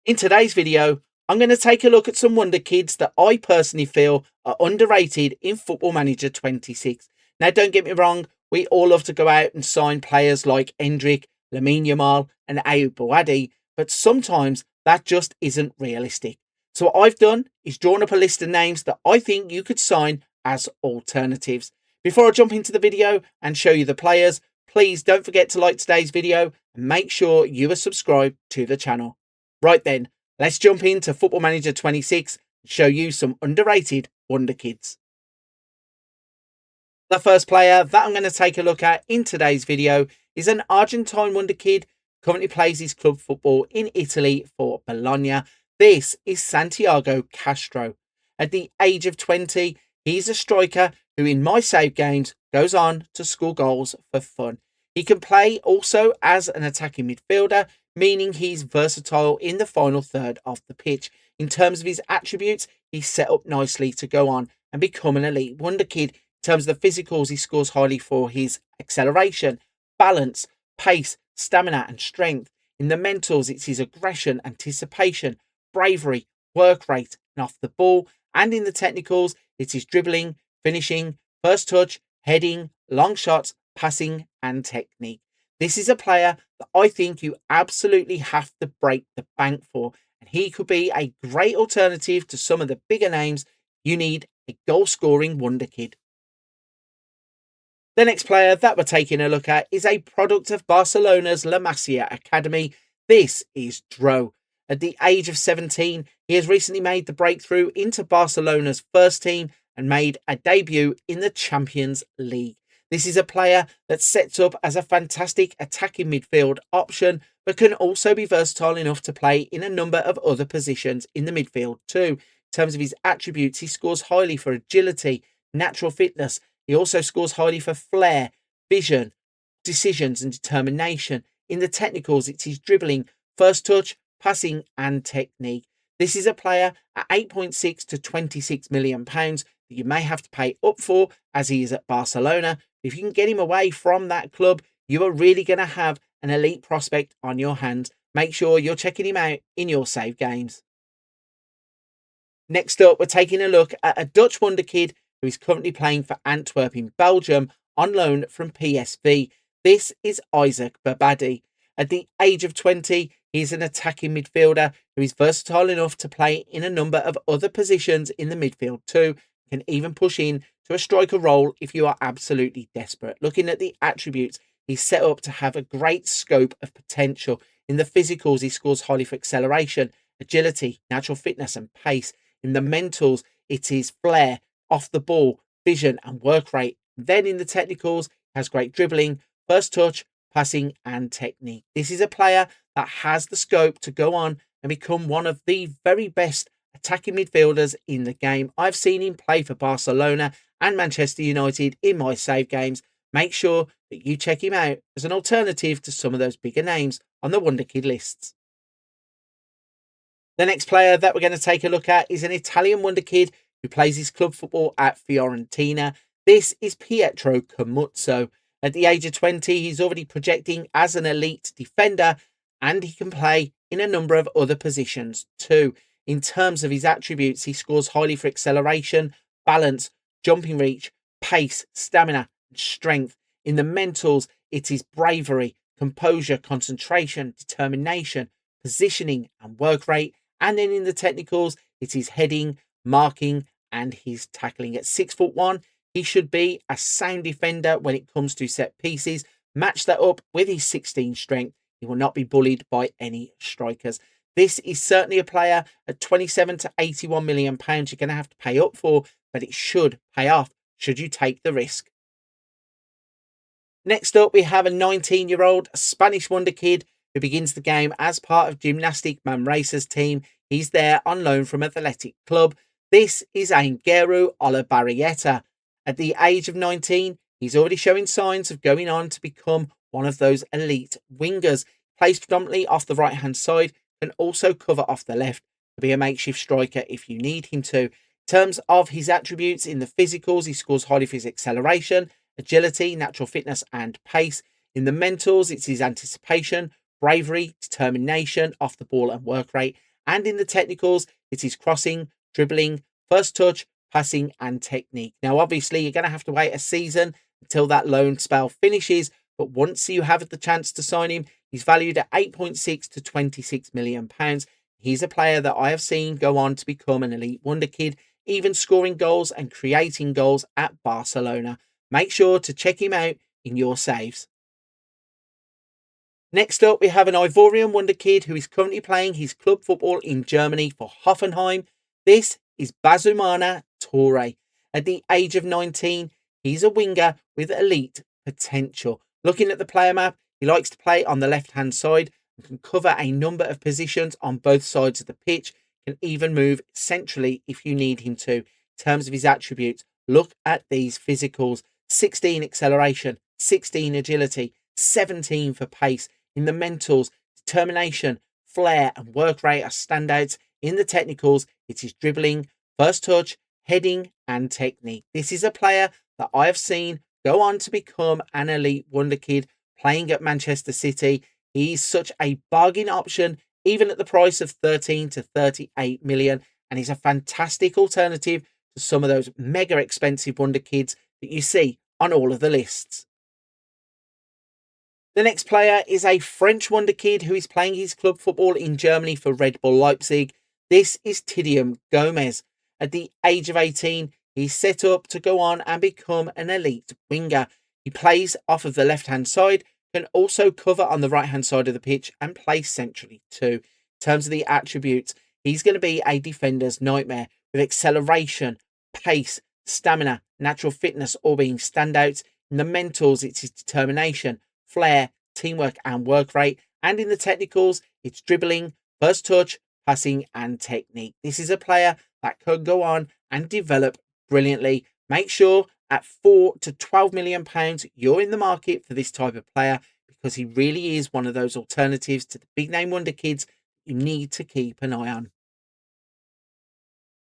In today's video, I'm going to take a look at some wonder kids that I personally feel are underrated in Football Manager 26. Now, don't get me wrong, we all love to go out and sign players like Endrick, Lamine Yamal, and Babadi, but sometimes that just isn't realistic. So what I've done is drawn up a list of names that I think you could sign as alternatives. Before I jump into the video and show you the players, please don't forget to like today's video and make sure you are subscribed to the channel. Right then, let's jump into Football Manager 26 and show you some underrated wonder kids. The first player that I'm going to take a look at in today's video is an Argentine wonder kid, currently plays his club football in Italy for Bologna. This is Santiago Castro. At the age of 20, he's a striker who in my save games goes on to score goals for fun. He can play also as an attacking midfielder, meaning he's versatile in the final third of the pitch. In terms of his attributes, he's set up nicely to go on and become an elite wonder kid. In terms of the physicals, he scores highly for his acceleration, balance, pace, stamina and strength. In the mentals, it's his aggression, anticipation, bravery, work rate and off the ball. And in the technicals, it's his dribbling, finishing, first touch, heading, long shots, passing and technique. This is a player that I think you absolutely have to break the bank for, and he could be a great alternative to some of the bigger names. You need a goal-scoring wonder kid. The next player that we're taking a look at is a product of Barcelona's La Masia Academy. This is Drow. At the age of 17, he has recently made the breakthrough into Barcelona's first team and made a debut in the Champions League. This is a player that sets up as a fantastic attacking midfield option, but can also be versatile enough to play in a number of other positions in the midfield too. In terms of his attributes, he scores highly for agility, natural fitness. He also scores highly for flair, vision, decisions and determination. In the technicals, it's his dribbling, first touch, passing and technique. This is a player at 8.6 to 26 million pounds that you may have to pay up for, as he is at Barcelona. If you can get him away from that club, you are really going to have an elite prospect on your hands. Make sure you're checking him out in your save games. Next up, we're taking a look at a Dutch wonder kid who is currently playing for Antwerp in Belgium on loan from PSV. This is Isaac Babadi. At the age of 20, he is an attacking midfielder who is versatile enough to play in a number of other positions in the midfield too. Can even push in to a striker role if you are absolutely desperate. Looking at the attributes, he's set up to have a great scope of potential. In the physicals, he scores highly for acceleration, agility, natural fitness and pace. In the mentals, it is flair, off the ball, vision and work rate. Then in the technicals, he has great dribbling, first touch, passing and technique. This is a player that has the scope to go on and become one of the very best attacking midfielders in the game. I've seen him play for Barcelona and Manchester United in my save games. Make sure that you check him out as an alternative to some of those bigger names on the wonder kid lists. The next player that we're going to take a look at is an Italian wonder kid who plays his club football at Fiorentina. This is Pietro Kamutzo. At the age of 20, he's already projecting as an elite defender, and he can play in a number of other positions too. In terms of his attributes, he scores highly for acceleration, balance, jumping reach, pace, stamina, and strength. In the mentals, it is bravery, composure, concentration, determination, positioning, and work rate. And then in the technicals, it is heading, marking, and his tackling. At 6'1", he should be a sound defender when it comes to set pieces. Match that up with his 16 strength. He will not be bullied by any strikers. This is certainly a player at 27 to 81 million pounds you're going to have to pay up for, but it should pay off should you take the risk. Next up, we have a 19-year-old Spanish wonder kid who begins the game as part of Gymnastic Manresa's team. He's there on loan from Athletic Club. This is Aingeru Ola Barrietta. At the age of 19, he's already showing signs of going on to become one of those elite wingers. Plays predominantly off the right-hand side, can also cover off the left to be a makeshift striker if you need him to. In terms of his attributes, in the physicals, he scores highly for his acceleration, agility, natural fitness and pace. In the mentals, it's his anticipation, bravery, determination, off the ball and work rate. And in the technicals, it is crossing, dribbling, first touch, passing and technique. Now, obviously, you're going to have to wait a season until that loan spell finishes. But once you have the chance to sign him, he's valued at 8.6 to 26 million pounds. He's a player that I have seen go on to become an elite wonder kid, even scoring goals and creating goals at Barcelona. Make sure to check him out in your saves. Next up, we have an Ivorian wonder kid who is currently playing his club football in Germany for Hoffenheim. This is Bazumana Toreé. At the age of 19, he's a winger with elite potential. Looking at the player map, he likes to play on the left-hand side and can cover a number of positions on both sides of the pitch, can even move centrally if you need him to. In terms of his attributes, look at these physicals: 16 acceleration, 16 agility, 17 for pace. In the mentals, determination, flair and work rate are standouts. In the technicals, it is dribbling, first touch, heading and technique. This is a player that I have seen go on to become an elite wonder kid playing at Manchester City. He's such a bargain option, even at the price of 13 to 38 million. And he's a fantastic alternative to some of those mega expensive wonder kids that you see on all of the lists. The next player is a French wonder kid who is playing his club football in Germany for Red Bull Leipzig. This is Tidium Gomez. At the age of 18, he's set up to go on and become an elite winger. He plays off of the left-hand side, can also cover on the right-hand side of the pitch and play centrally too. In terms of the attributes, he's going to be a defender's nightmare with acceleration, pace, stamina, natural fitness all being standouts. In the mentals, it's his determination, flair, teamwork and work rate. And in the technicals, it's dribbling, first touch, passing and technique. This is a player that could go on and develop brilliantly. Make sure at 4 to 12 million pounds you're in the market for this type of player, because he really is one of those alternatives to the big name wonder kids you need to keep an eye on.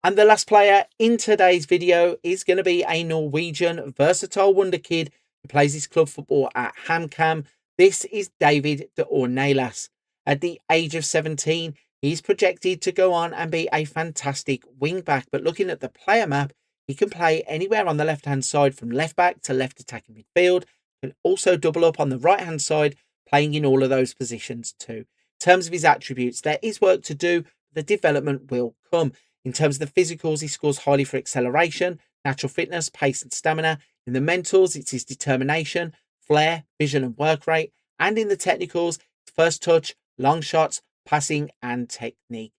And the last player in today's video is going to be a Norwegian versatile wonder kid who plays his club football at HamKam. This is David de Ornelas. At the age of 17, he's projected to go on and be a fantastic wing back. But looking at the player map, he can play anywhere on the left-hand side from left back to left attacking midfield. Can also double up on the right-hand side, playing in all of those positions too. In terms of his attributes, there is work to do. The development will come. In terms of the physicals, he scores highly for acceleration, natural fitness, pace and stamina. In the mentals, it's his determination, flair, vision and work rate. And in the technicals, first touch, long shots, passing and technique.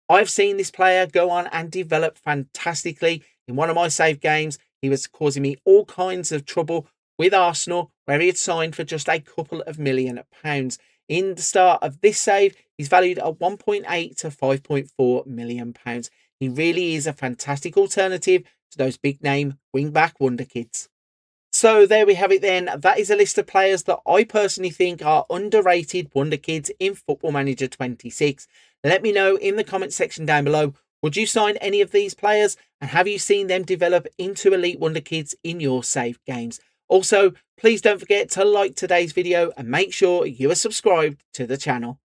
I've seen this player go on and develop fantastically. In one of my save games, he was causing me all kinds of trouble with Arsenal, where he had signed for just a couple of £1 million. In the start of this save, he's valued at 1.8 to 5.4 million pounds. He really is a fantastic alternative to those big name wing-back wonder kids. So there we have it then. That is a list of players that I personally think are underrated wonder kids in Football Manager 26. Let me know in the comment section down below. Would you sign any of these players? And have you seen them develop into elite wonder kids in your save games? Also, please don't forget to like today's video and make sure you are subscribed to the channel.